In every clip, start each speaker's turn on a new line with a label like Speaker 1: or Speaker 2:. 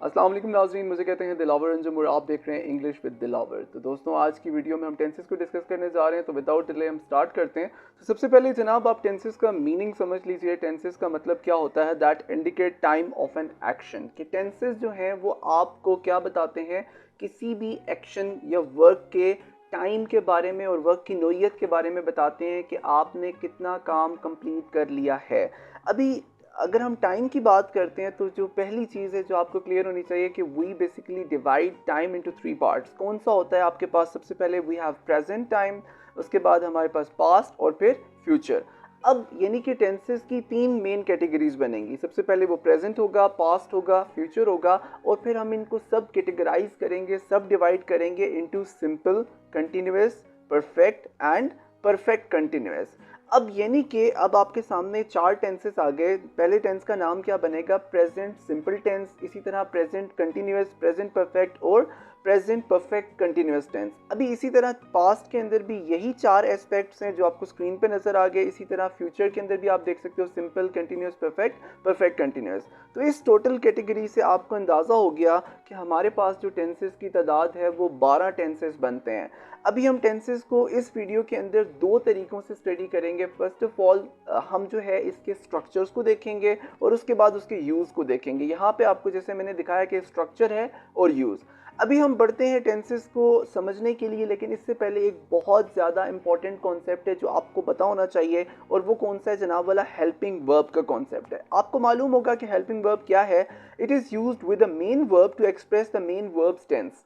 Speaker 1: अस्सलाम वालेकुम नाज़रीन, मुझे कहते हैं दिलावर अंजुम और आप देख रहे हैं इंग्लिश विद दिलावर। तो दोस्तों, आज की वीडियो में हम टेंसेस को डिस्कस करने जा रहे हैं। तो विदाउट डिले हम स्टार्ट करते हैं। तो सबसे पहले जनाब आप टेंसेस का मीनिंग समझ लीजिए। टेंसेस का मतलब क्या होता है? That indicate time of an action. कि टेंसेस जो हैं वो आपको क्या बताते हैं? किसी भी एक्शन या वर्क के टाइम के बारे में और वर्क की नोयत के बारे में बताते हैं कि आपने कितना काम कंप्लीट कर लिया है। अभी अगर हम टाइम की बात करते हैं तो जो पहली चीज़ है जो आपको क्लियर होनी चाहिए कि we basically divide time into 3 parts. कौन सा होता है आपके पास? सबसे पहले वी हैव प्रेजेंट टाइम, उसके बाद हमारे पास पास्ट और फिर फ्यूचर। अब यानी कि टेंसेस की 3 मेन कैटेगरीज बनेंगी। सबसे पहले वो प्रेजेंट होगा, पास्ट होगा, फ्यूचर होगा, और फिर हम इनको सब कैटेगराइज करेंगे, सब डिवाइड करेंगे into simple, continuous, perfect and perfect continuous. अब यानी कि अब आपके सामने 4 टेंसेस आ गए। पहले टेंस का नाम क्या बनेगा? प्रेजेंट सिंपल टेंस, इसी तरह प्रेजेंट कंटिन्यूअस, प्रेजेंट परफेक्ट और प्रेजेंट परफेक्ट कंटिन्यूअस टेंस। अभी इसी तरह पास्ट के अंदर भी यही 4 एस्पेक्ट्स हैं जो आपको स्क्रीन पे नजर आ गए। इसी तरह फ्यूचर के अंदर भी आप देख सकते हो simple, continuous, perfect, perfect continuous. तो इस टोटल कैटेगरी से आपको अंदाज़ा हो गया कि हमारे पास जो टेंसेस की तादाद है वो 12 टेंसेस बनते हैं। अभी हम टेंसेस को इस वीडियो के अंदर 2 तरीक़ों से स्टडी करेंगे। फर्स्ट ऑफ ऑल हम जो है इसके स्ट्रक्चर्स को देखेंगे और उसके बाद उसके यूज़ को देखेंगे। यहाँ पे आपको जैसे मैंने दिखाया कि स्ट्रक्चर है और यूज़। अभी हम बढ़ते हैं टेंसेस को समझने के लिए, लेकिन इससे पहले एक बहुत ज़्यादा इंपॉर्टेंट कॉन्सेप्ट है जो आपको पता होना चाहिए, और वो कौन सा है जनाब? वाला हेल्पिंग वर्ब का कॉन्सेप्ट है। आपको मालूम होगा कि हेल्पिंग वर्ब क्या है। It is used with the main verb to express the main verb's tense.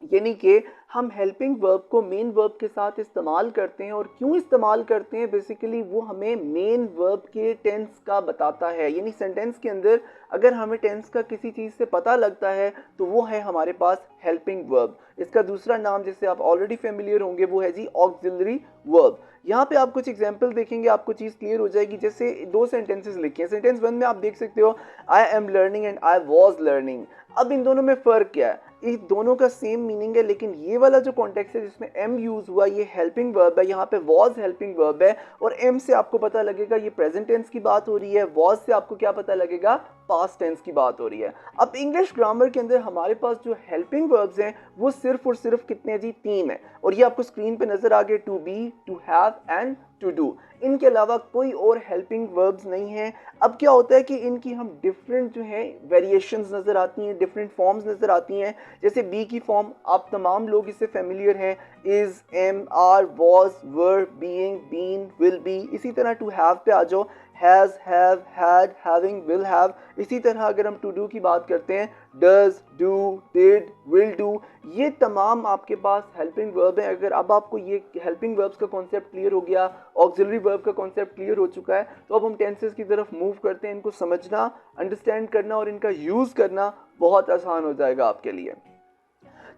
Speaker 1: यानी कि हम हेल्पिंग वर्ब को मेन वर्ब के साथ इस्तेमाल करते हैं, और क्यों इस्तेमाल करते हैं बेसिकली वो हमें मेन वर्ब के टेंस का बताता है। यानी सेंटेंस के अंदर अगर हमें टेंस का किसी चीज़ से पता लगता है तो वो है हमारे पास हेल्पिंग वर्ब। इसका दूसरा नाम जिससे आप ऑलरेडी फेमिलियर होंगे वो है जी ऑक्सिलरी वर्ब। यहाँ पे आप कुछ एग्जाम्पल देखेंगे, आपको चीज़ क्लियर हो जाएगी। जैसे 2 सेंटेंसेस लिखे हैं। सेंटेंस 1 में आप देख सकते हो I am learning and I was learning. अब इन दोनों में फ़र्क क्या है? इस दोनों का सेम मीनिंग है, लेकिन ये वाला जो कॉन्टेक्स्ट है जिसमें एम यूज हुआ ये हेल्पिंग वर्ब है, यहाँ पे वॉज हेल्पिंग वर्ब है। और एम से आपको पता लगेगा ये प्रेजेंट टेंस की बात हो रही है, वॉज से आपको क्या पता लगेगा? पास्ट टेंस की बात हो रही है। अब इंग्लिश ग्रामर के अंदर हमारे पास जो हेल्पिंग वर्ब्स हैं वो सिर्फ और सिर्फ कितने जी? 3 है, और ये आपको स्क्रीन पे नजर आ गए, to be, to have and to do. इनके अलावा कोई और हेल्पिंग वर्ब्स नहीं है। अब क्या होता है कि इनकी हम डिफरेंट जो है वेरिएशंस नज़र आती हैं, डिफरेंट फॉर्म्स नज़र आती हैं। जैसे बी की फॉर्म आप तमाम लोग इससे फेमिलियर हैं, is, am, are, was, were, being, been, will be. इसी तरह टू हैव पे आ जाओ, has, have, had, having, will have. इसी तरह अगर हम टू डू की बात करते हैं, does, do, did, will do. ये तमाम आपके पास हेल्पिंग वर्ब हैं। अगर अब आपको ये हेल्पिंग वर्ब्स का कॉन्सेप्ट क्लियर हो गया, ऑक्सिलरी वर्ब का कॉन्सेप्ट क्लियर हो चुका है, तो अब हम टेंसेस की तरफ मूव करते हैं। इनको समझना, अंडरस्टैंड करना और इनका यूज़ करना बहुत आसान हो जाएगा आपके लिए।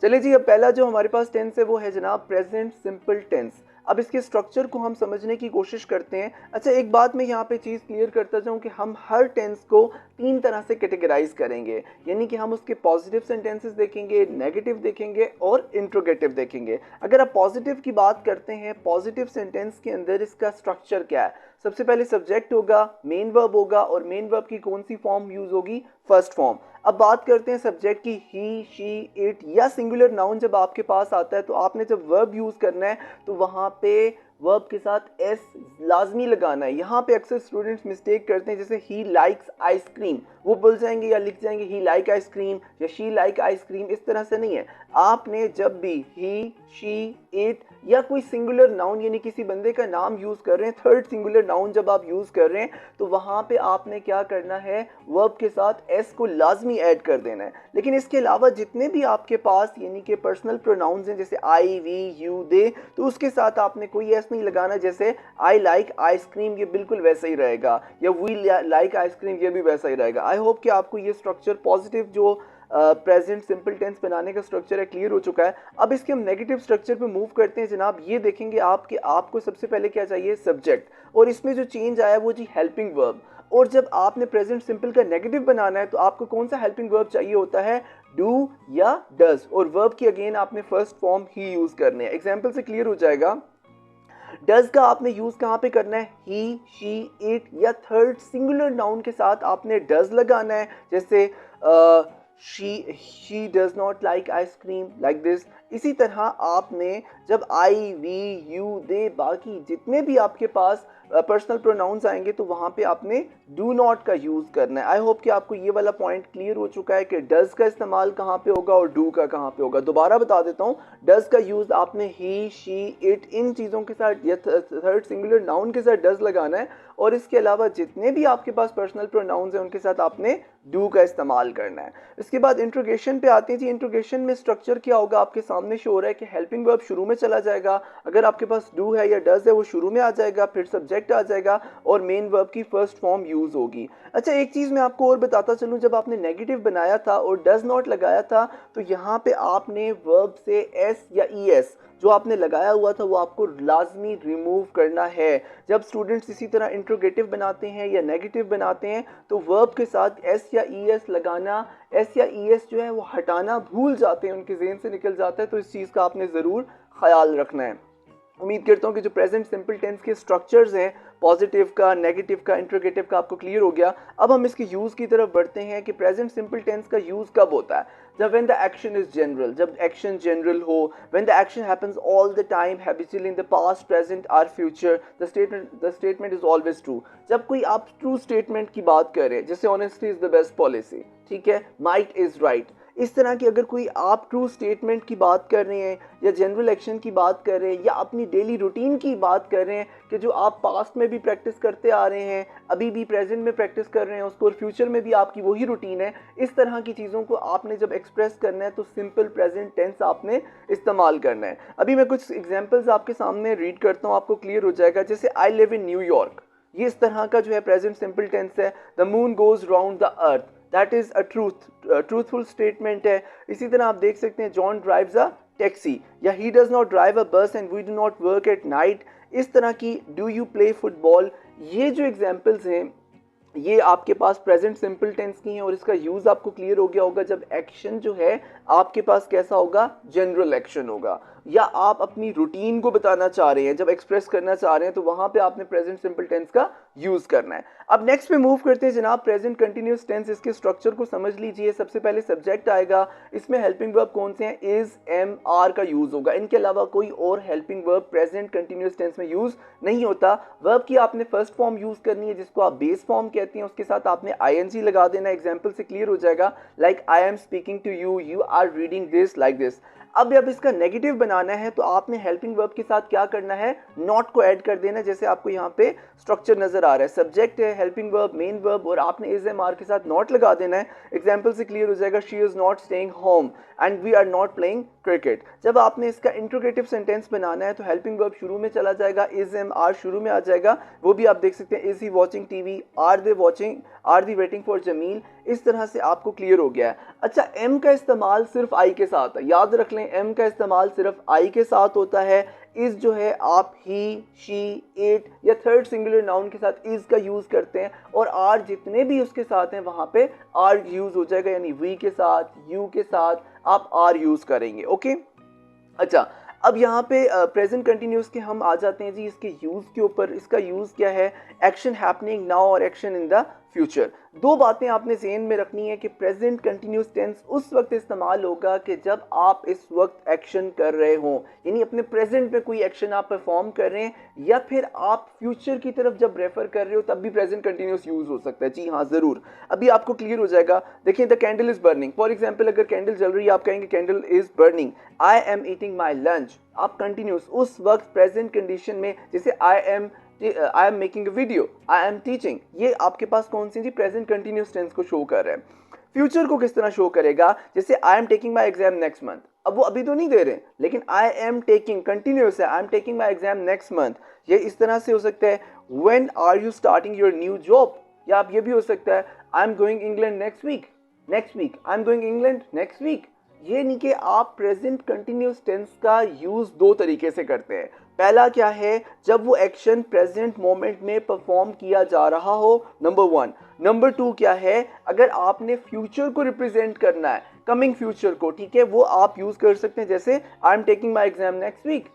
Speaker 1: चलिए जी, अब पहला जो हमारे पास टेंस है वो है जनाब प्रेजेंट सिंपल टेंस। अब इसके स्ट्रक्चर को हम समझने की कोशिश करते हैं। अच्छा, एक बात मैं यहाँ पे चीज़ क्लियर करता जाऊँ कि हम हर टेंस को 3 तरह से कैटेगराइज करेंगे। यानी कि हम उसके पॉजिटिव सेंटेंसेस देखेंगे, नेगेटिव देखेंगे और इंट्रोगेटिव देखेंगे। अगर आप पॉजिटिव की बात करते हैं, पॉजिटिव सेंटेंस के अंदर इसका स्ट्रक्चर क्या है? सबसे पहले सब्जेक्ट होगा, मेन वर्ब होगा, और मेन वर्ब की कौन सी फॉर्म यूज होगी? First form. अब बात करते हैं सब्जेक्ट की, ही, शी, इट या सिंगुलर नाउन जब आपके पास आता है तो आपने जब वर्ब यूज़ करना है तो वहाँ पे वर्ब के साथ एस लाजमी लगाना है। यहाँ पे अक्सर स्टूडेंट्स मिस्टेक करते हैं, जैसे ही लाइक्स आइसक्रीम, वो बोल जाएंगे या लिख जाएंगे ही लाइक आइसक्रीम या शी लाइक आइसक्रीम। इस तरह से नहीं है। आपने जब भी ही, शी, इट या कोई सिंगुलर नाउन यानी किसी बंदे का नाम यूज़ कर रहे हैं, थर्ड सिंगुलर नाउन जब आप यूज़ कर रहे हैं तो वहाँ पे आपने क्या करना है? वर्ब के साथ एस को लाजमी ऐड कर देना है। लेकिन इसके अलावा जितने भी आपके पास यानी कि पर्सनल प्रोनाउंस हैं, जैसे आई, वी, यू, दे, तो उसके साथ आपने कोई एस नहीं लगाना। जैसे आई लाइक आइसक्रीम, ये बिल्कुल वैसा ही रहेगा, या वी लाइक आइसक्रीम, ये भी वैसा ही रहेगा। आई होप कि आपको ये स्ट्रक्चर पॉजिटिव जो प्रेजेंट सिंपल टेंस बनाने का स्ट्रक्चर है क्लियर हो चुका है। अब इसके हम नेगेटिव स्ट्रक्चर पे मूव करते हैं जनाब। ये देखेंगे आप कि आपको सबसे पहले क्या चाहिए? सब्जेक्ट, और इसमें जो चेंज आया वो जी हेल्पिंग वर्ब। और जब आपने प्रेजेंट सिंपल का नेगेटिव बनाना है तो आपको कौन सा हेल्पिंग वर्ब चाहिए होता है? डू या डज। और वर्ब की अगेन आपने फर्स्ट फॉर्म ही यूज करने हैं। एग्जाम्पल से क्लियर हो जाएगा। डज का आपने यूज कहाँ पे करना है? ही, शी, इट या थर्ड सिंगुलर नाउन के साथ आपने डज लगाना है। जैसे she does not like ice cream, like this. इसी तरह आपने जब आई, वी, यू, दे, बाकी जितने भी आपके पास पर्सनल प्रोनाउंस आएंगे तो वहाँ पे आपने डू नॉट का यूज़ करना है। आई होप कि आपको ये वाला पॉइंट क्लियर हो चुका है कि डज का इस्तेमाल कहाँ पे होगा और डू का कहाँ पे होगा। दोबारा बता देता हूँ, डज का यूज़ आपने ही, शी, इट इन चीज़ों के साथ या थर्ड सिंगुलर नाउन के साथ डज लगाना है, और इसके अलावा जितने भी आपके पास पर्सनल प्रोनाउंस हैं उनके साथ आपने डू का इस्तेमाल करना है। इसके बाद इंट्रोगेशन पे आते हैं जी। इंट्रोगेशन में स्ट्रक्चर क्या होगा, आपके सामने शो हो रहा है कि हेल्पिंग वर्ब शुरू में चला जाएगा, अगर आपके पास डू है या डज है वो शुरू में आ जाएगा, फिर सब्जेक्ट आ जाएगा और मेन वर्ब की फर्स्ट फॉर्म यूज होगी। अच्छा, एक चीज़ मैं आपको और बताता चलूँ, जब आपने नेगेटिव बनाया था और डज नॉट लगाया था तो यहाँ पे आपने वर्ब से एस या ई एस जो आपने लगाया हुआ था वो आपको लाजमी रिमूव करना है। जब स्टूडेंट्स इसी तरह इंट्रोगेटिव बनाते हैं या नेगेटिव बनाते हैं तो वर्ब के साथ एस या ई एस लगाना, एस या ई एस जो है वो हटाना भूल जाते हैं, उनके ज़हन से निकल जाता है, तो इस चीज़ का आपने ज़रूर ख्याल रखना है। उम्मीद करता हूँ कि जो प्रेजेंट सिंपल टेंस के स्ट्रक्चर्स हैं, पॉजिटिव का, नेगेटिव का, इंट्रोगेटिव का, आपको क्लियर हो गया। अब हम इसके यूज़ की तरफ बढ़ते हैं कि प्रेजेंट सिंपल टेंस का यूज़ कब होता है। जब when the action is general, जब एक्शन जनरल हो, when the action happens all the time habitually in the past, present और future, the statement is always true. जब कोई आप ट्रू स्टेटमेंट की बात करें, जैसे honesty is the best policy, ठीक है, माइट इज राइट, इस तरह की अगर कोई आप ट्रू स्टेटमेंट की बात कर रहे हैं या जनरल एक्शन की बात कर रहे हैं या अपनी डेली रूटीन की बात कर रहे हैं कि जो आप पास्ट में भी प्रैक्टिस करते आ रहे हैं, अभी भी प्रेजेंट में प्रैक्टिस कर रहे हैं उसको, और फ्यूचर में भी आपकी वही रूटीन है, इस तरह की चीज़ों को आपने जब एक्सप्रेस करना है तो सिंपल प्रेजेंट टेंस आपने इस्तेमाल करना है। अभी मैं कुछ एग्जाम्पल्स आपके सामने रीड करता हूँ, आपको क्लियर हो जाएगा। जैसे आई लिव इन न्यूयॉर्क, ये इस तरह का जो है प्रेजेंट सिंपल टेंस है। The moon goes round the earth, that is a truthful statement है। इसी तरह आप देख सकते हैं जॉन ड्राइव्स अ टैक्सी, या he does not drive a bus and we do not work at night. इस तरह की डू यू प्ले फुटबॉल, ये जो एग्जाम्पल्स हैं ये आपके पास प्रेजेंट सिंपल टेंस की हैं, और इसका यूज़ आपको क्लियर हो गया होगा जब एक्शन जो है आपके पास कैसा होगा, जनरल एक्शन होगा, या आप अपनी रूटीन को बताना चाह रहे हैं, जब एक्सप्रेस करना चाह रहे हैं तो वहां पे आपने प्रेजेंट सिंपल टेंस का यूज़ करना है। अब नेक्स्ट पे मूव करते हैं जनाब, प्रेजेंट कंटिन्यूस टेंस। इसके स्ट्रक्चर को समझ लीजिए। सबसे पहले सब्जेक्ट आएगा, इसमें हेल्पिंग वर्ब कौन से हैं, इज, एम, आर का यूज़ होगा, इनके अलावा कोई और helping verb present continuous tense में यूज़ नहीं होता। वर्ब की आपने फर्स्ट फॉर्म यूज़ करनी है जिसको आप बेस फॉर्म कहते हैं, उसके साथ आपने आईएनजी लगा देना। एग्जाम्पल से क्लियर हो जाएगा, like I am speaking to you, you are reading this, like this. अब जब इसका नेगेटिव बनाना है तो आपने हेल्पिंग वर्ब के साथ क्या करना है, नॉट को ऐड कर देना। जैसे आपको यहाँ पे स्ट्रक्चर नजर आ रहा है, सब्जेक्ट है, हेल्पिंग वर्ब, मेन वर्ब, और आपने इज एम आर के साथ नॉट लगा देना है। एग्जाम्पल से क्लियर हो जाएगा, she is not staying home and we are not playing cricket. जब आपने इसका इंट्रोगेटिव सेंटेंस बनाना है तो हेल्पिंग वर्ब शुरू में चला जाएगा, इज एम आर शुरू में आ जाएगा, वो भी आप देख सकते हैं, is he watching TV, are they watching, are they waiting for Jamil. इस तरह से आपको क्लियर हो गया है। अच्छा, एम का इस्तेमाल सिर्फ आई के साथ है, याद रख लें, एम का इस्तेमाल सिर्फ आई के साथ होता है। इज जो है आप ही, शी, इट या थर्ड सिंगुलर नाउन के साथ इज का यूज करते हैं, और आर जितने भी उसके साथ हैं वहां पे आर यूज हो जाएगा, यानी वी के साथ, यू के साथ आप आर यूज करेंगे। ओके, अच्छा, अब यहाँ पे प्रेजेंट कंटिन्यूस के हम आ जाते हैं जी इसके यूज़ के ऊपर। इसका यूज़ क्या है, एक्शन हैपनिंग नाउ और एक्शन इन द फ्यूचर। दो बातें आपने ज़हन में रखनी है कि प्रेजेंट कंटिन्यूस टेंस उस वक्त इस्तेमाल होगा कि जब आप इस वक्त एक्शन कर रहे हों, यानी अपने प्रेजेंट में कोई एक्शन आप परफॉर्म कर रहे हैं, या फिर आप फ्यूचर की तरफ जब रेफर कर रहे हो तब भी प्रेजेंट कंटिन्यूस यूज़ हो सकता है। जी हाँ, ज़रूर, अभी आपको क्लियर हो जाएगा। देखिए, the candle is burning, for example अगर कैंडल जल रही है आप कहेंगे candle is burning. I am eating my lunch, आप कंटिन्यूस उस वक्त प्रेजेंट कंडीशन में, जैसे I am making a video, I am teaching, ये आपके पास कौन सी जी प्रेजेंट कंटिन्यूस टेंस को शो कर रहा है। फ्यूचर को किस तरह शो करेगा, जैसे I am taking my exam next month, अब वो अभी तो नहीं दे रहे लेकिन आई एम टेकिंग कंटिन्यूस है, I am taking my exam next month. ये इस तरह से हो सकता है, when are you starting your new job, या आप ये भी हो सकता है, I am going England next week, I am going England next week. ये नहीं कि आप प्रेजेंट कंटिन्यूस टेंस का यूज दो तरीके से करते हैं। पहला क्या है, जब वो एक्शन प्रेजेंट मोमेंट में परफॉर्म किया जा रहा हो, नंबर वन। नंबर टू क्या है, अगर आपने फ्यूचर को रिप्रेजेंट करना है, कमिंग फ्यूचर को, ठीक है, वो आप यूज कर सकते हैं, जैसे I am taking my exam next week.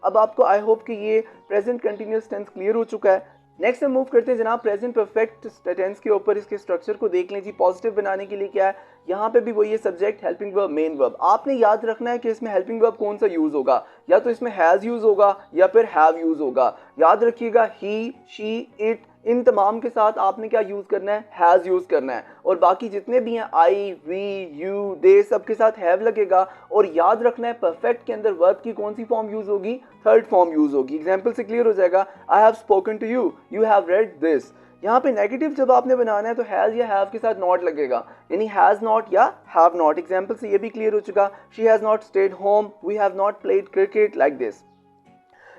Speaker 1: अब आपको आई होप कि ये प्रेजेंट कंटिन्यूस टेंस क्लियर हो चुका है। नेक्स्ट हम मूव करते हैं जनाब प्रेजेंट परफेक्ट टेंस के ऊपर। इसके स्ट्रक्चर को देख लें जी। पॉजिटिव बनाने के लिए क्या है, यहाँ पे भी वही है, subject, helping verb, main verb. आपने याद रखना है कि इसमें हेल्पिंग वर्ब कौन सा यूज होगा, या तो इसमें हैज यूज होगा या फिर हैव यूज होगा। याद रखिएगा ही, शी, इट, इन तमाम के साथ आपने क्या यूज करना है, हैज यूज करना है। और बाकी जितने भी हैं आई, वी, यू, दे, सब के साथ हैव लगेगा। और याद रखना है परफेक्ट के अंदर वर्ब की कौन सी फॉर्म यूज होगी, थर्ड फॉर्म यूज होगी। एग्जांपल से क्लियर हो जाएगा, I have spoken to you, you have read this. यहाँ पे नेगेटिव जब आपने बनाना है तो हैज या हैव के साथ नॉट लगेगा, यानी हैज नॉट या हैव नॉट। एग्जांपल से ये भी क्लियर हो चुका, she has not stayed home, we have not played cricket, like this.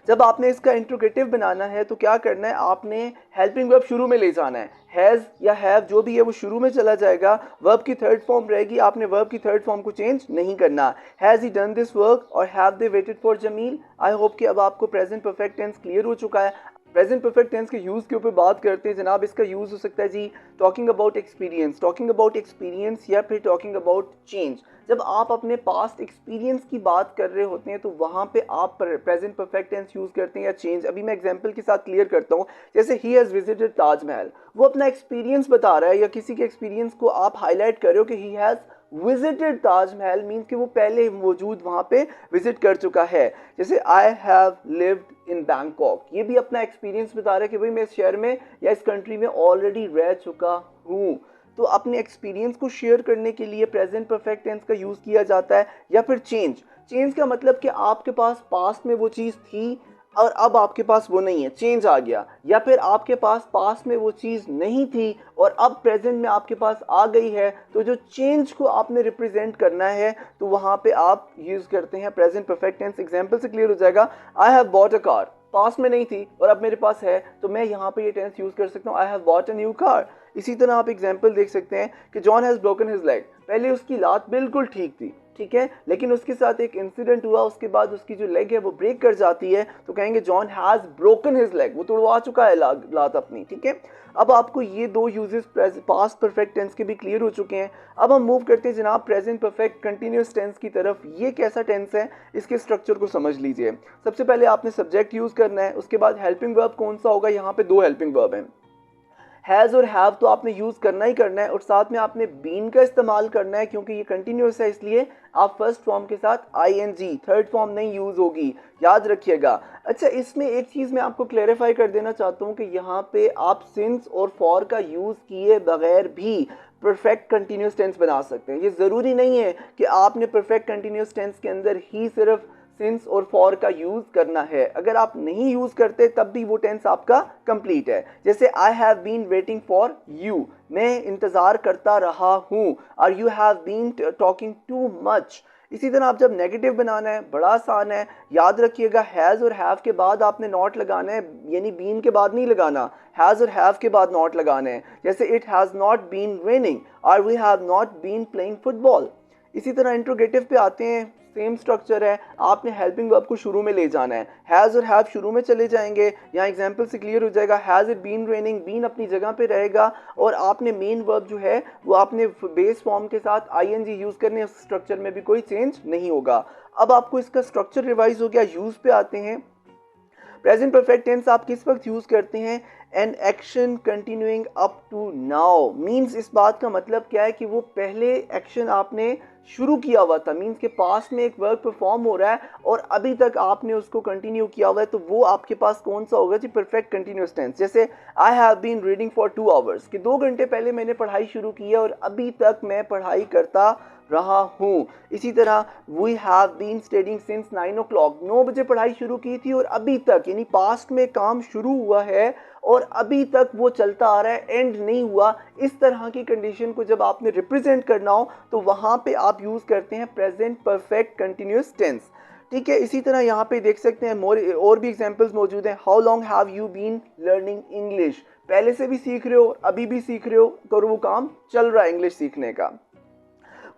Speaker 1: जब आपने इसका इंट्रोगेटिव बनाना है तो क्या करना है, आपने हेल्पिंग वर्ब शुरू में ले जाना है। हैज़ या हैव जो भी है वो शुरू में चला जाएगा, वर्ब की थर्ड फॉर्म रहेगी, आपने वर्ब की थर्ड फॉर्म को चेंज नहीं करना। Has he done this work और have they waited for Jamil. I hope कि अब आपको प्रेजेंट परफेक्ट टेंस क्लियर हो चुका है। प्रेजेंट परफेक्ट टेंस के यूज़ के ऊपर बात करते हैं जनाब। इसका यूज़ हो सकता है जी टॉकिंग अबाउट एक्सपीरियंस या फिर टॉकिंग अबाउट चेंज। जब आप अपने पास्ट एक्सपीरियंस की बात कर रहे होते हैं तो वहाँ पे आप प्रेजेंट परफेक्ट टेंस यूज़ करते हैं या चेंज। अभी मैं एग्जांपल के साथ क्लियर करता हूँ। जैसे ही हैज़ विजिटेड ताजमहल, वो अपना एक्सपीरियंस बता रहा है या किसी के एक्सपीरियंस को आप हाईलाइट कर रहे हो कि he has visited Taj Mahal, means कि वो पहले मौजूद वहाँ पे विजिट कर चुका है। जैसे I have lived in Bangkok, ये भी अपना एक्सपीरियंस बता रहा है कि भाई मैं इस शहर में या इस कंट्री में ऑलरेडी रह चुका हूँ। तो अपने एक्सपीरियंस को शेयर करने के लिए प्रेजेंट परफेक्ट टेंस का यूज़ किया जाता है। या फिर चेंज का मतलब कि आपके पास पास्ट में वो चीज़ थी और अब आपके पास वो नहीं है, चेंज आ गया। या फिर आपके पास पास्ट में वो चीज़ नहीं थी और अब प्रेजेंट में आपके पास आ गई है। तो जो चेंज को आपने रिप्रेजेंट करना है तो वहाँ पे आप यूज़ करते हैं प्रेजेंट परफेक्ट टेंस। एग्जांपल से क्लियर हो जाएगा, I have bought a car, past में नहीं थी और अब मेरे पास है, तो मैं यहाँ पे ये टेंस यूज़ कर सकता हूँ, I have bought a new car. इसी तरह आप एग्जांपल देख सकते हैं कि John has broken his leg, पहले उसकी लात बिल्कुल ठीक थी, ठीक है, लेकिन उसके साथ एक इंसिडेंट हुआ, उसके बाद उसकी जो लेग है वो ब्रेक कर जाती है, तो कहेंगे John has broken his leg, वो तोड़वा चुका है लात अपनी, ठीक है। अब आपको ये दो यूजेस पास्ट परफेक्ट टेंस के भी क्लियर हो चुके हैं। अब हम मूव करते हैं जनाब प्रेजेंट परफेक्ट कंटिन्यूअस टेंस की तरफ। ये कैसा टेंस है, इसके स्ट्रक्चर को समझ लीजिए। सबसे पहले आपने सब्जेक्ट यूज़ करना है, उसके बाद हेल्पिंग वर्ब कौन सा होगा, यहाँ पे दो हेल्पिंग वर्ब हैं, हैज़ और हैव तो आपने यूज़ करना ही करना है, और साथ में आपने बीन का इस्तेमाल करना है क्योंकि ये कंटिन्यूस है, इसलिए आप फर्स्ट फॉर्म के साथ आईएनजी, थर्ड फॉर्म नहीं यूज़ होगी, याद रखिएगा। अच्छा, इसमें एक चीज़ मैं आपको क्लैरिफाई कर देना चाहता हूँ कि यहाँ पे आप सिंस और फॉर का यूज़ किए बगैर भी परफेक्ट कंटिन्यूस टेंस बना सकते हैं। ये ज़रूरी नहीं है कि आपने परफेक्ट कंटिन्यूस टेंस के अंदर ही सिर्फ सिंस और फॉर का यूज़ करना है। अगर आप नहीं यूज़ करते तब भी वो टेंस आपका कंप्लीट है। जैसे I have been waiting for you, मैं इंतज़ार करता रहा हूँ, और you have been talking too much. इसी तरह आप जब नेगेटिव बनाना है, बड़ा आसान है, याद रखिएगा हैज़ और हैव के बाद आपने नॉट लगाना है, यानी बीन के बाद नहीं लगाना, हैज़ और हैव के बाद नॉट लगाना है। जैसे it has not been raining और we have not been playing football. इसी तरह इंट्रोगेटिव पे आते हैं, सेम स्ट्रक्चर है, आपने हेल्पिंग वर्ब को शुरू में ले जाना है, हैज़ और हैव शुरू में चले जाएंगे। यहाँ एग्जांपल से क्लियर हो जाएगा, has it been raining, been अपनी जगह पे रहेगा, और आपने मेन वर्ब जो है वो आपने बेस फॉर्म के साथ आईएनजी यूज़ करने, उस स्ट्रक्चर में भी कोई चेंज नहीं होगा। अब आपको इसका स्ट्रक्चर रिवाइज हो गया। यूज़ पे आते हैं। प्रेजेंट परफेक्ट टेंस आप किस वक्त यूज़ करते हैं, an action continuing up to now, means इस बात का मतलब क्या है कि वो पहले एक्शन आपने शुरू किया हुआ था, मीन्स के पास में एक वर्क परफॉर्म हो रहा है और अभी तक आपने उसको कंटिन्यू किया हुआ है, तो वो आपके पास कौन सा होगा जी, परफेक्ट कंटिन्यूअस टेंस। जैसे I have been reading for 2 hours, कि 2 घंटे पहले मैंने पढ़ाई शुरू की है और अभी तक मैं पढ़ाई करता रहा हूँ। इसी तरह we have been studying since 9 o'clock, 9 बजे पढ़ाई शुरू की थी और अभी तक, यानी पास्ट में काम शुरू हुआ है और अभी तक वो चलता आ रहा है, एंड नहीं हुआ। इस तरह की कंडीशन को जब आपने रिप्रेजेंट करना हो तो वहाँ पे आप यूज़ करते हैं प्रेजेंट परफेक्ट कंटिन्यूअस टेंस, ठीक है। इसी तरह यहाँ पे देख सकते हैं और भी एग्जांपल्स मौजूद हैं। How long have you been learning English, पहले से भी सीख रहे हो, अभी भी सीख रहे हो, तो वो काम चल रहा है इंग्लिश सीखने का।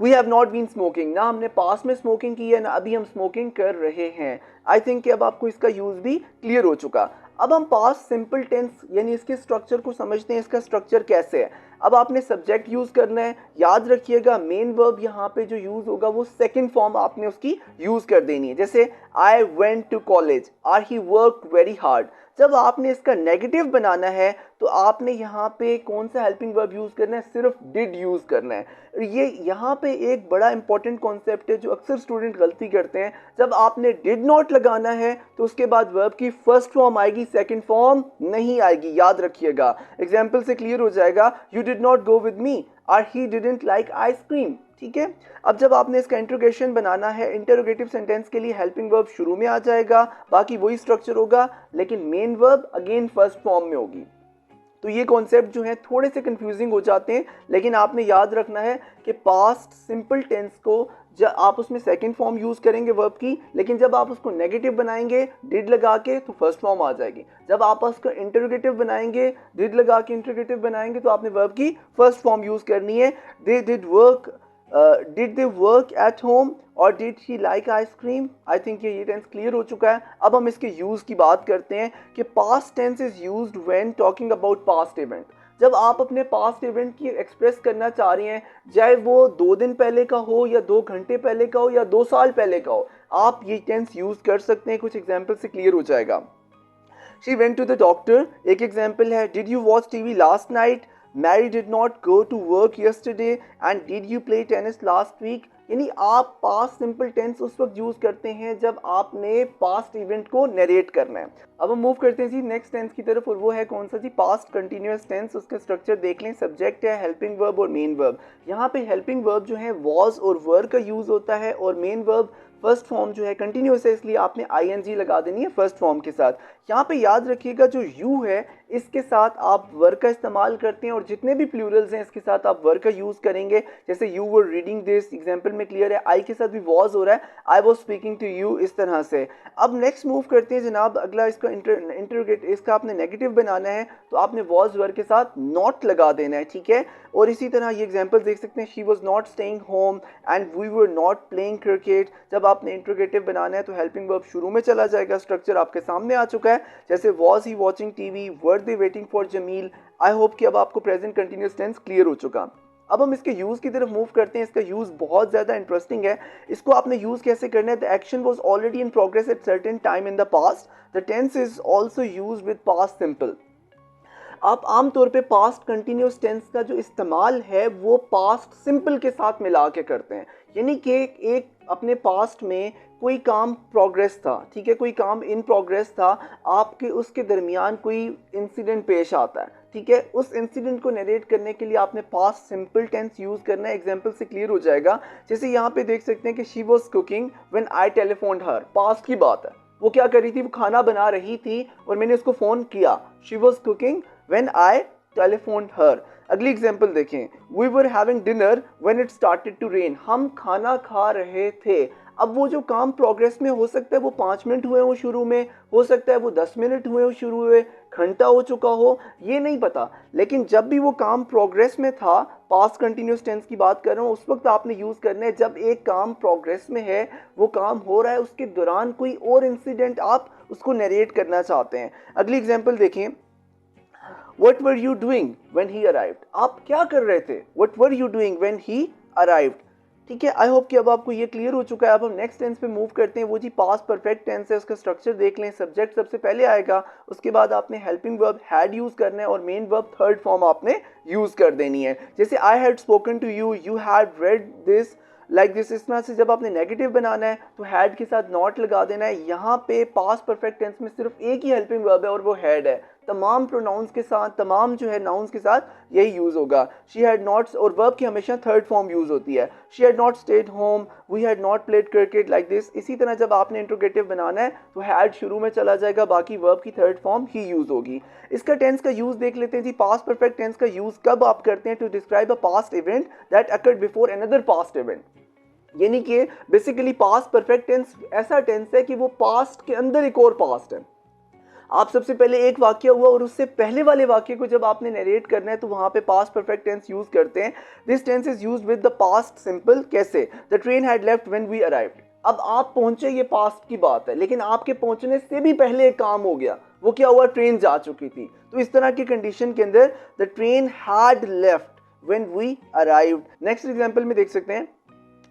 Speaker 1: We have not been smoking, ना हमने पास में स्मोकिंग की है ना अभी हम स्मोकिंग कर रहे हैं। आई थिंक कि अब आपको इसका यूज़ भी क्लियर हो चुका। अब हम पास्ट सिंपल टेंस यानी इसके स्ट्रक्चर को समझते हैं। इसका स्ट्रक्चर कैसे है, अब आपने सब्जेक्ट यूज़ करना है, याद रखिएगा मेन वर्ब यहाँ पे जो यूज़ होगा वो सेकंड फॉर्म आपने उसकी यूज़ कर देनी है। जैसे I went to college, are he work very hard. जब आपने इसका नेगेटिव बनाना है तो आपने यहाँ पे कौन सा हेल्पिंग वर्ब यूज़ करना है, सिर्फ डिड यूज़ करना है। ये यहाँ पे एक बड़ा इंपॉर्टेंट कॉन्सेप्ट है जो अक्सर स्टूडेंट गलती करते हैं। जब आपने डिड नॉट लगाना है तो उसके बाद वर्ब की फर्स्ट फॉर्म आएगी, सेकंड फॉर्म नहीं आएगी, याद रखिएगा। एग्जाम्पल से क्लियर हो जाएगा, you did not go with me, और ही डिडंट लाइक आइसक्रीम। ठीक है, अब जब आपने इसका इंट्रोगेशन बनाना है, इंटरोगेटिव सेंटेंस के लिए हेल्पिंग वर्ब शुरू में आ जाएगा, बाकी वही स्ट्रक्चर होगा, लेकिन main verb again first form में होगी। तो ये कॉन्सेप्ट जो है थोड़े से कंफ्यूजिंग हो जाते हैं, लेकिन आपने याद रखना है कि पास्ट सिंपल टेंस को जब आप उसमें सेकंड फॉर्म यूज़ करेंगे वर्ब की, लेकिन जब आप उसको नेगेटिव बनाएंगे डिड लगा के तो फर्स्ट फॉर्म आ जाएगी। जब आप उसको इंटरोगेटिव बनाएंगे, डिड लगा के इंटरोगेटिव बनाएंगे, तो आपने वर्ब की फर्स्ट फॉर्म यूज़ करनी है। They did work, did they work at home, और did he like ice cream. I think ये टेंस क्लियर हो चुका है। अब हम इसके यूज़ की बात करते हैं कि past tense is used when talking about past event. जब आप अपने पास्ट इवेंट की एक्सप्रेस करना चाह रही हैं, चाहे वो 2 दिन पहले का हो या 2 घंटे पहले का हो या 2 साल पहले का हो, आप ये टेंस यूज़ कर सकते हैं। कुछ एग्जाम्पल से क्लियर हो जाएगा। She went to the doctor एक एग्जाम्पल है। Did you watch TV last night, Mary did not go to work yesterday, and did you play tennis last week. यानी आप पास्ट सिंपल टेंस उस वक्त use करते हैं जब आपने पास्ट इवेंट को नरेट करना है। अब हम मूव करते हैं जी नेक्स्ट टेंस की तरफ, और वो है कौन सा जी, पास्ट कंटिन्यूअस टेंस। उसका स्ट्रक्चर देख लें, सब्जेक्ट है, हेल्पिंग वर्ब और मेन वर्ब। यहाँ पे हेल्पिंग वर्ब जो है वॉज और वर का यूज़ होता है, और मेन वर्ब फर्स्ट फॉर्म जो है कंटिन्यूअस है, इसलिए आपने आईएनजी लगा देनी है फर्स्ट फॉर्म के साथ। यहाँ पे याद रखिएगा जो यू है इसके साथ आप वर्क का इस्तेमाल करते हैं, और जितने भी प्लूरल्स हैं इसके साथ आप वर्क का यूज़ करेंगे। जैसे you were reading this, example में क्लियर है, आई के साथ भी वॉज हो रहा है, I was speaking to you, इस तरह से। अब नेक्स्ट मूव करते हैं जनाब, अगला इसका इंटरोगेट, इसका आपने नेगेटिव बनाना है तो आपने वॉज वर्क के साथ नॉट लगा देना है। ठीक है, और इसी तरह ये एग्जाम्पल देख सकते हैं, she was not staying home and we were not playing cricket. जब आपने इंटरोगेटिव बनाना है तो हेल्पिंग वर्ब शुरू में चला जाएगा, स्ट्रक्चर आपके सामने आ चुका है। जैसे was he watching TV, were they waiting for Jamil. I hope कि अब आपको प्रेजेंट कंटिन्यूअस टेंस क्लियर हो चुका। अब हम इसके यूज़ की तरफ मूव करते हैं। इसका यूज़ बहुत ज़्यादा इंटरेस्टिंग है। इसको आपने यूज़ कैसे करना है, the action was already in progress at certain time in the past, the tense is also use with past simple. आप आमतौर पे पास्ट कंटिन्यूस टेंस का जो इस्तेमाल है वो पास्ट सिंपल के साथ मिला के करते हैं। यानी कि एक अपने पास्ट में कोई काम प्रोग्रेस था, ठीक है, कोई काम इन प्रोग्रेस था, आपके उसके दरमियान कोई इंसिडेंट पेश आता है, ठीक है, उस इंसिडेंट को नरेट करने के लिए आपने पास्ट सिंपल टेंस यूज़ करना है। एग्जाम्पल से क्लियर हो जाएगा। जैसे यहाँ पे देख सकते हैं कि she was cooking when I telephoned her, past की बात है, वो क्या कर रही थी, वो खाना बना रही थी और मैंने उसको फ़ोन किया। She was cooking when I telephoned her. अगली एग्जाम्पल देखें, we were having dinner when it started to rain, हम खाना खा रहे थे। अब वो जो काम प्रोग्रेस में हो सकता है वो 5 मिनट हुए हो शुरू में, हो सकता है वो 10 मिनट हुए हो शुरू हुए, घंटा हो चुका हो, ये नहीं पता, लेकिन जब भी वो काम प्रोग्रेस में था, पास्ट कंटिन्यूस टेंस की बात कर रहा हूँ, उस वक्त आपने यूज़ करना है जब एक काम प्रोग्रेस में है, वो काम हो रहा है, उसके दौरान कोई और इंसिडेंट आप उसको नरेट करना चाहते हैं। अगली एग्जाम्पल देखें, What were you doing when he arrived? आप क्या कर रहे थे? What were you doing when he arrived? ठीक है, आई होप कि अब आपको ये क्लियर हो चुका है। अब हम नेक्स्ट टेंस पे मूव करते हैं। वो जी पास्ट परफेक्ट टेंस है, उसका स्ट्रक्चर देख लें। सब्जेक्ट सबसे पहले आएगा, उसके बाद आपने हेल्पिंग वर्ब हैड यूज़ करना है और मेन वर्ब थर्ड फॉर्म आपने यूज़ कर देनी है। जैसे I had spoken to you, you had read this, like this. इस तरह से जब आपने नेगेटिव बनाना है तो हैड के साथ नॉट लगा देना है। यहाँ पे पास्ट परफेक्ट टेंस में सिर्फ एक ही हेल्पिंग वर्ब है और वो हैड है। तमाम प्रोनाउंस के साथ, तमाम जो है नाउन्स के साथ यही यूज़ होगा। शी हैड नॉट, और वर्ब की हमेशा थर्ड फॉर्म यूज़ होती है। She had not stayed home, we had not played cricket, like this. इसी तरह जब आपने इंट्रोगेटिव बनाना है तो हैड शुरू में चला जाएगा, बाकी वर्ब की थर्ड फॉर्म ही यूज़ होगी। इसका टेंस का यूज़ देख लेते हैं जी। पास्ट परफेक्ट टेंस का यूज़ कब आप करते हैं, to describe a past event that occurred before another past event. यानी कि बेसिकली पास्ट परफेक्ट टेंस ऐसा टेंस है कि वो पास्ट के अंदर एक और पास्ट है। आप सबसे पहले एक वाक्य हुआ और उससे पहले वाले वाक्य को जब आपने नरेट करना है तो वहां पे पास्ट परफेक्ट टेंस यूज करते हैं। This tense is used with the past simple. कैसे, the train had left when we arrived. अब आप पहुंचे, ये पास्ट की बात है, लेकिन आपके पहुंचने से भी पहले एक काम हो गया। वो क्या हुआ, ट्रेन जा चुकी थी। तो इस तरह की कंडीशन के अंदर the train had left, when we arrived. Next example में देख सकते हैं,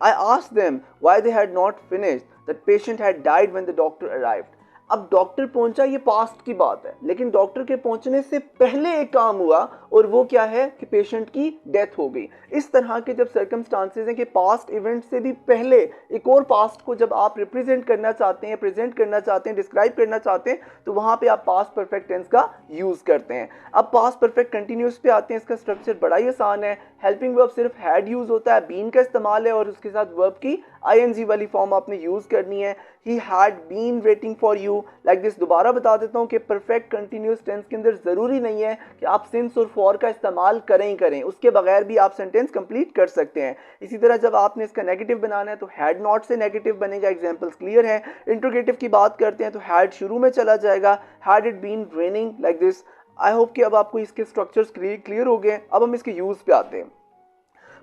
Speaker 1: I asked them why they had not finished. That patient had died when the doctor arrived. अब डॉक्टर पहुंचा, ये पास्ट की बात है, लेकिन डॉक्टर के पहुंचने से पहले एक काम हुआ और वो क्या है कि पेशेंट की डेथ हो गई। इस तरह के जब सर्कमस्टांसेस हैं कि पास्ट इवेंट से भी पहले एक और पास्ट को जब आप रिप्रेजेंट करना चाहते हैं, प्रेजेंट करना चाहते हैं, डिस्क्राइब करना चाहते हैं, तो वहां पे आप पास्ट परफेक्ट टेंस का यूज करते हैं। अब पास्ट परफेक्ट कंटिन्यूस पे आते हैं। इसका स्ट्रक्चर बड़ा ही आसान है। हेल्पिंग वर्ब सिर्फ हैड यूज होता है, बीन का इस्तेमाल है और उसके साथ वर्ब की ing वाली फॉर्म आपने यूज करनी है। He had been waiting for you like this. दोबारा बता देता हूँ कि परफेक्ट कंटिन्यूस टेंस के अंदर जरूरी नहीं है कि आप सिंस और फॉर का इस्तेमाल करें ही करें, उसके बगैर भी आप सेंटेंस कंप्लीट कर सकते हैं। इसी तरह जब आपने इसका नेगेटिव बनाना है तो हैड नॉट से नेगेटिव बनेगा। एग्जांपल्स क्लियर है। इंट्रोगेटिव की बात करते हैं तो हैड शुरू में चला जाएगा, had it been raining like this. I hope कि अब आपको इसके स्ट्रक्चर्स क्लियर हो गए। अब हम इसके यूज पे आते हैं।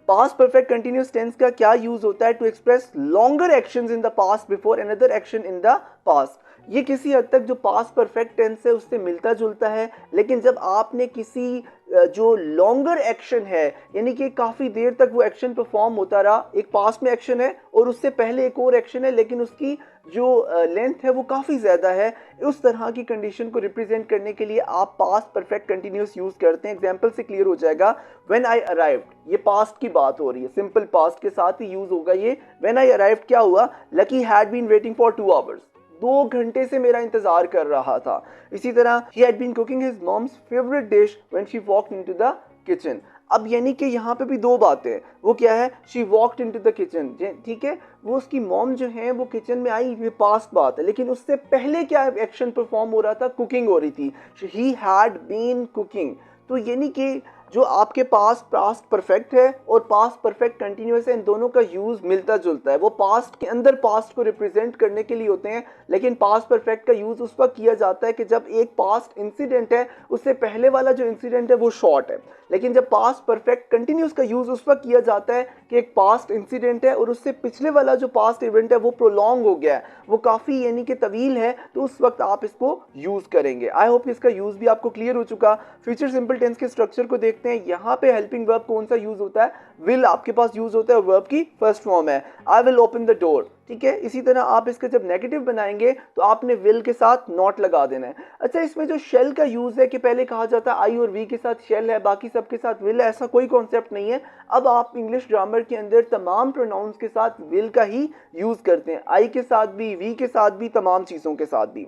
Speaker 1: पास्ट परफेक्ट कंटिन्यूस टेंस का क्या यूज होता है? To express longer actions in the past before another action in the past. ये किसी हद तक जो पास्ट परफेक्ट टेंस है उससे मिलता जुलता है, लेकिन जब आपने किसी जो लॉन्गर एक्शन है यानी कि काफ़ी देर तक वो एक्शन परफॉर्म होता रहा, एक पास्ट में एक्शन है और उससे पहले एक और एक्शन है लेकिन उसकी जो लेंथ है वो काफ़ी ज़्यादा है, उस तरह की कंडीशन को रिप्रेजेंट करने के लिए आप पास्ट परफेक्ट कंटिन्यूस यूज़ करते हैं। एग्जाम्पल से क्लियर हो जाएगा। व्हेन आई अराइव्ड, ये पास्ट की बात हो रही है, सिंपल पास्ट के साथ ही यूज़ होगा ये। व्हेन आई अराइव्ड क्या हुआ? Lucky had been waiting for 2 hours, 2 घंटे से मेरा इंतजार कर रहा था। इसी तरह he had been cooking his mom's favorite dish when she walked into the kitchen। अब यानी कि यहाँ पे भी 2 बातें, वो क्या है? she walked into the kitchen, ठीक है, वो उसकी मॉम जो है वो किचन में आई, ये पास्ट बात है, लेकिन उससे पहले क्या एक्शन परफॉर्म हो रहा था? कुकिंग हो रही थी। he had been cooking। तो यानी कि जो आपके पास पास्ट परफेक्ट है और पास्ट परफेक्ट कंटिन्यूस है, इन दोनों का यूज मिलता जुलता है। वो पास्ट के अंदर पास्ट को रिप्रेजेंट करने के लिए होते हैं, लेकिन पास्ट परफेक्ट का यूज उस वक्त किया जाता है कि जब एक पास्ट इंसिडेंट है उससे पहले वाला जो इंसिडेंट है वो शॉर्ट है, लेकिन जब पास्ट परफेक्ट कंटिन्यूस का यूज उस वक्त किया जाता है कि एक पास्ट इंसिडेंट है और उससे पिछले वाला जो पास्ट इवेंट है वो प्रोलॉन्ग हो गया है, वो काफ़ी यानी कि तवील है, तो उस वक्त आप इसको यूज करेंगे। आई होप इसका यूज भी आपको क्लियर हो चुका। फ्यूचर सिंपल टेंस के स्ट्रक्चर को देखते हैं। यहाँ पे हेल्पिंग वर्ब कौन सा यूज होता है? विल आपके पास यूज होता है, वर्ब की फर्स्ट फॉर्म है। I will open the door, ठीक है। इसी तरह आप इसका जब नेगेटिव बनाएंगे तो आपने विल के साथ नॉट लगा देना है। अच्छा, इसमें जो शेल का यूज है कि पहले कहा जाता है आई और वी के साथ शेल है, बाकी सब के साथ विल है, ऐसा कोई कॉन्सेप्ट नहीं है। अब आप इंग्लिश ग्रामर के अंदर तमाम प्रोनाउंस के साथ विल का ही यूज करते हैं, आई के साथ भी, वी के साथ भी, तमाम चीज़ों के साथ भी।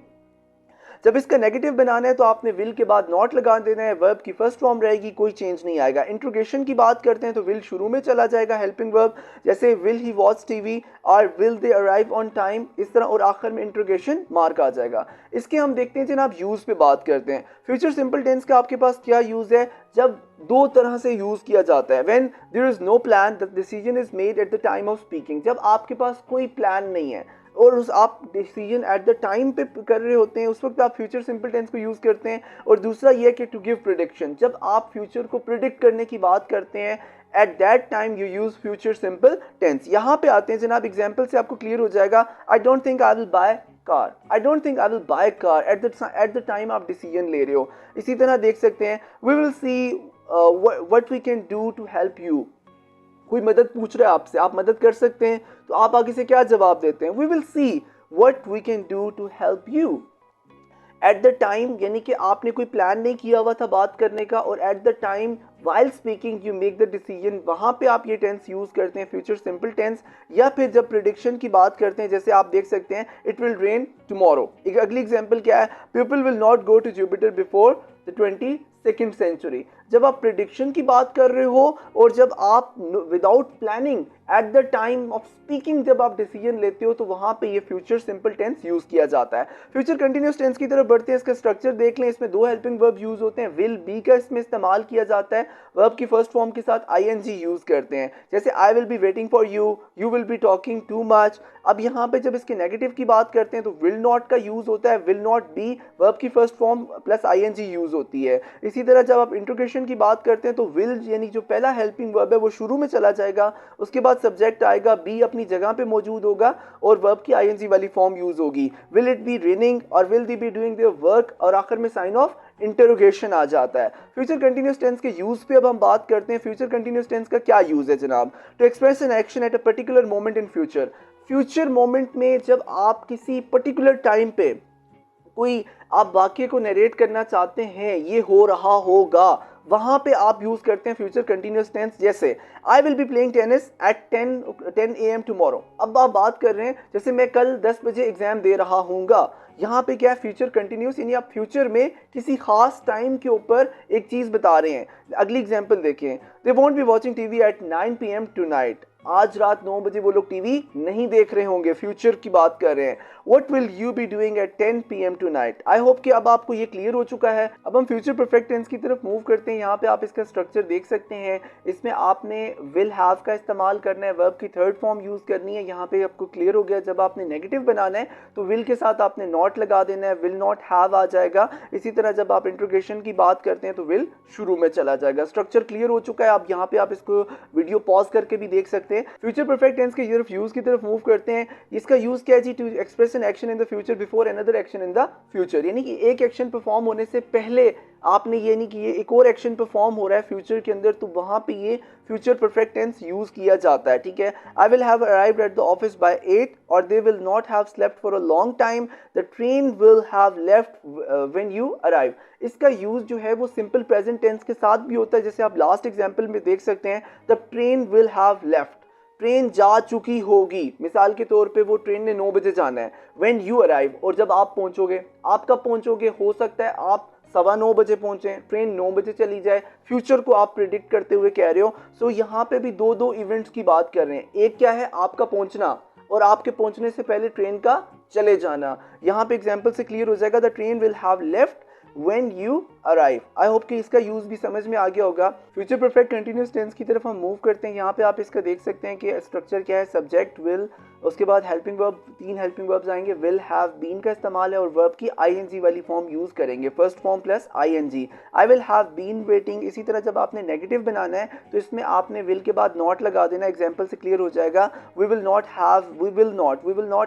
Speaker 1: जब इसका नेगेटिव बनाना है तो आपने विल के बाद नॉट लगा देना है, वर्ब की फर्स्ट फॉर्म रहेगी, कोई चेंज नहीं आएगा। इंट्रोगेशन की बात करते हैं तो विल शुरू में चला जाएगा हेल्पिंग वर्ब, जैसे विल ही वॉच टीवी और will they arrive on time, इस तरह, और आखिर में इंट्रोगेशन मार्क आ जाएगा। इसके हम देखते हैं जनाब यूज पे बात करते हैं। फ्यूचर सिंपल टेंस का आपके पास क्या यूज है? जब 2 तरह से यूज किया जाता है। When there is no plan the decision is made at the time of speaking, जब आपके पास कोई प्लान नहीं है और उस आप डिसीजन एट द टाइम पे कर रहे होते हैं, उस वक्त आप फ्यूचर सिंपल टेंस को यूज़ करते हैं। और दूसरा ये है कि टू गिव प्रेडिक्शन, जब आप फ्यूचर को प्रिडिक्ट करने की बात करते हैं, at that time you use future simple tense. यहाँ पे आते हैं जनाब, एग्जाम्पल से आपको क्लियर हो जाएगा। I don't think I will buy car, I don't think I will buy car at the time आप डिसीजन ले रहे हो। इसी तरह देख सकते हैं, we will see what we can do to help you, कोई मदद पूछ रहा है आपसे, आप मदद कर सकते हैं, तो आप आगे से क्या जवाब देते हैं? We will see what we can do to help you. At the time यानी कि आपने कोई प्लान नहीं किया हुआ था बात करने का, और eight the time while speaking you make the decision, वहाँ पे आप ये टेंस यूज करते हैं फ्यूचर सिंपल टेंस। या फिर जब प्रेडिक्शन की बात करते हैं, जैसे आप देख सकते हैं, इट विल रेन टुमारो। एक अगली एग्जांपल क्या है? People will not go to Jupiter before the 22nd century. जब आप प्रेडिक्शन की बात कर रहे हो और जब आप without planning eight the time of speaking जब आप डिसीजन लेते हो, तो वहां पे ये फ्यूचर सिंपल टेंस यूज किया जाता है। फ्यूचर कंटिन्यूस टेंस की तरफ बढ़ते हैं। इसका स्ट्रक्चर देख लें, इसमें 2 हेल्पिंग वर्ब यूज होते हैं। विल बी का इसमें इस्तेमाल किया जाता है, वर्ब की फर्स्ट फॉर्म के साथ ing यूज करते हैं, जैसे I will be waiting for you, you will be talking too much. अब यहाँ पे जब इसके नेगेटिव की बात करते हैं तो विल नॉट का यूज होता है, विल नॉट बी, वर्ब की first form plus ing use होती है। इसी तरह जब आप इंट्रोगेशन इंट्रोगेशन की बात करते हैं तो विल यानी जो पहला हेल्पिंग वर्ब है वो शुरू में चला जाएगा, उसके बाद सब्जेक्ट आएगा, बी अपनी जगह पे मौजूद होगा और वर्ब की आईएनजी वाली फॉर्म यूज होगी, विल इट बी रेनिंग और will they be doing their work, और आखिर में साइन ऑफ इंटरोगेशन आ जाता है। फ्यूचर कंटिन्यूअस टेंस के यूज पे अब हम बात करते हैं। फ्यूचर कंटिन्यूअस टेंस का क्या यूज है जनाब? To express an action at a particular moment in future. Future moment में जब आप किसी पर्टिकुलर टाइम पे कोई आप वाक्य को नरेट करना चाहते हैं, ये हो रहा होगा, वहां पे आप यूज करते हैं फ्यूचर कंटिन्यूअस टेंस। जैसे I will be playing tennis at 10 AM tomorrow. अब आप बात कर रहे हैं जैसे मैं कल 10 बजे एग्जाम दे रहा हूँगा, यहाँ पे क्या है फ्यूचर कंटिन्यूअस, यानी आप फ्यूचर में किसी खास टाइम के ऊपर एक चीज बता रहे हैं। अगली एग्जांपल देखें, they won't be watching TV at 9 PM tonight. आज रात 9 बजे वो लोग टीवी नहीं देख रहे होंगे, फ्यूचर की बात कर रहे हैं। What will you be doing at 10 PM tonight? I hope कि अब आपको ये क्लियर हो चुका है। अब हम फ्यूचर परफेक्ट टेंस की तरफ मूव करते हैं। यहाँ पे आप इसका स्ट्रक्चर देख सकते हैं। इसमें आपने विल हैव का इस्तेमाल करना है, वर्ब की थर्ड फॉर्म यूज करनी है। यहाँ पे आपको क्लियर हो गया, जब आपने नेगेटिव बनाना है तो विल के साथ आपने नॉट लगा देना है, विल नॉट हैव आ जाएगा। इसी तरह जब आप इंट्रोगेशन की बात करते हैं तो विल शुरू में चला जाएगा। स्ट्रक्चर क्लियर हो चुका है। अब यहाँ पे आप इसको वीडियो पॉज करके भी देख सकते हैं। फ्यूचर परफेक्ट टेंस के यूज की तरफ मूव करते हैं। इसका यूज क्या है जी? To express an action in the future before another action in the future, यानी कि एक एक्शन परफॉर्म होने से पहले आपने ये नहीं कि ये एक और एक्शन परफॉर्म हो रहा है फ्यूचर के अंदर, तो वहां पे ये फ्यूचर परफेक्ट टेंस यूज किया जाता है। ठीक है, I will have arrived at the office by 8 और they will not have slept for a long time, the train will have left when you arrive. इसका यूज जो है वो सिंपल प्रेजेंट टेंस के साथ भी होता है। जैसे आप लास्ट एग्जांपल में देख सकते हैं, the train will have left, train जा चुकी होगी। मिसाल के तौर पे वो ट्रेन ने 9 बजे जाना है। व्हेन यू अराइव, और जब आप पहुंचोगे, आप कब पहुंचोगे? हो सकता है आप 9:15 बजे पहुंचे, ट्रेन 9 बजे चली जाए। फ्यूचर को आप प्रिडिक्ट करते हुए कह रहे हो। सो यहाँ पे भी दो इवेंट्स की बात कर रहे हैं। एक क्या है? आपका पहुंचना, और आपके पहुंचने से पहले ट्रेन का चले जाना। यहाँ पे एग्जाम्पल से क्लियर हो जाएगा, the train will have left when you arrive। I hope कि इसका यूज भी समझ में आ गया होगा। फ्यूचर परफेक्ट कंटिन्यूअस टेंस की तरफ हम मूव करते हैं। यहाँ पे आप इसका देख सकते हैं कि स्ट्रक्चर क्या है, सब्जेक्ट विल, उसके बाद हेल्पिंग वर्ब, 3 हेल्पिंग वर्ब्स आएंगे, विल हैव बीन का इस्तेमाल है, और वर्ब की आईएनजी वाली फॉर्म यूज करेंगे, first form plus ING. I will have been waiting. इसी तरह जब आपने नेगेटिव बनाना है तो इसमें आपने विल के बाद नॉट लगा देना। एग्जाम्पल से क्लियर हो जाएगा, we will not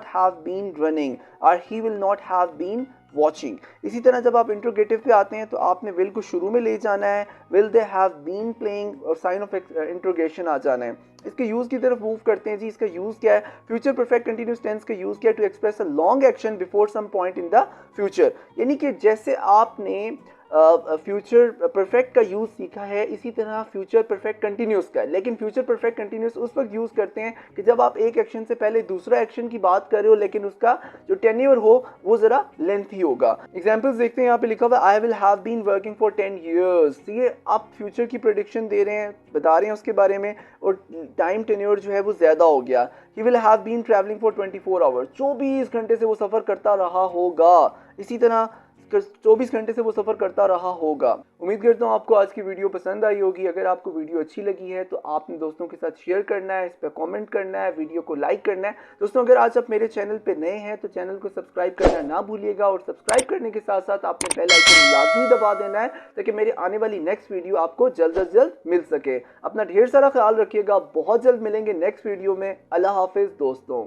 Speaker 1: have been running, और he will not have been watching. इसी तरह जब आप इंट्रोगेटिव पे आते हैं तो आपने विल को शुरू में ले जाना है, will they have been playing, और साइन ऑफ इंट्रोगेशन आ जाना है। इसके यूज की तरफ मूव करते हैं जी। इसका यूज क्या है? फ्यूचर परफेक्ट कंटिन्यूअस टेंस का यूज क्या है? To express a long action before some point in the future, यानी कि जैसे आपने फ्यूचर परफेक्ट का यूज सीखा है, इसी तरह फ्यूचर परफेक्ट कंटिन्यूस का है। लेकिन फ्यूचर परफेक्ट कंटिन्यूस उस वक्त यूज करते हैं कि जब आप एक एक्शन से पहले दूसरा एक्शन की बात कर रहे हो, लेकिन उसका जो टेन्योर हो वो जरा लेंथी होगा। एग्जांपल्स देखते हैं। यहाँ पे लिखा हुआ I will have been working for 10 years। ये आप फ्यूचर की प्रेडिक्शन दे रहे हैं, बता रहे हैं उसके बारे में, और टाइम टेन्योर जो है वो ज्यादा हो गया। He will have been travelling for 24 hours। 24 घंटे से वो सफर करता रहा होगा। इसी तरह 24 घंटे से वो सफर करता रहा होगा। उम्मीद करता हूँ आपको आज की वीडियो पसंद आई होगी। अगर आपको वीडियो अच्छी लगी है तो आपने दोस्तों के साथ शेयर करना है, इस पर कमेंट करना है, वीडियो को लाइक करना है। दोस्तों अगर आज आप मेरे चैनल पे नए हैं तो चैनल को सब्सक्राइब करना ना भूलिएगा, और सब्सक्राइब करने के साथ साथ आपने बेल आइकन लाजमी दबा देना है ताकि मेरी आने वाली नेक्स्ट वीडियो आपको जल्द से जल्द मिल सके। अपना ढेर सारा ख्याल रखिएगा, बहुत जल्द मिलेंगे नेक्स्ट वीडियो में। अल्लाह हाफिज दोस्तों।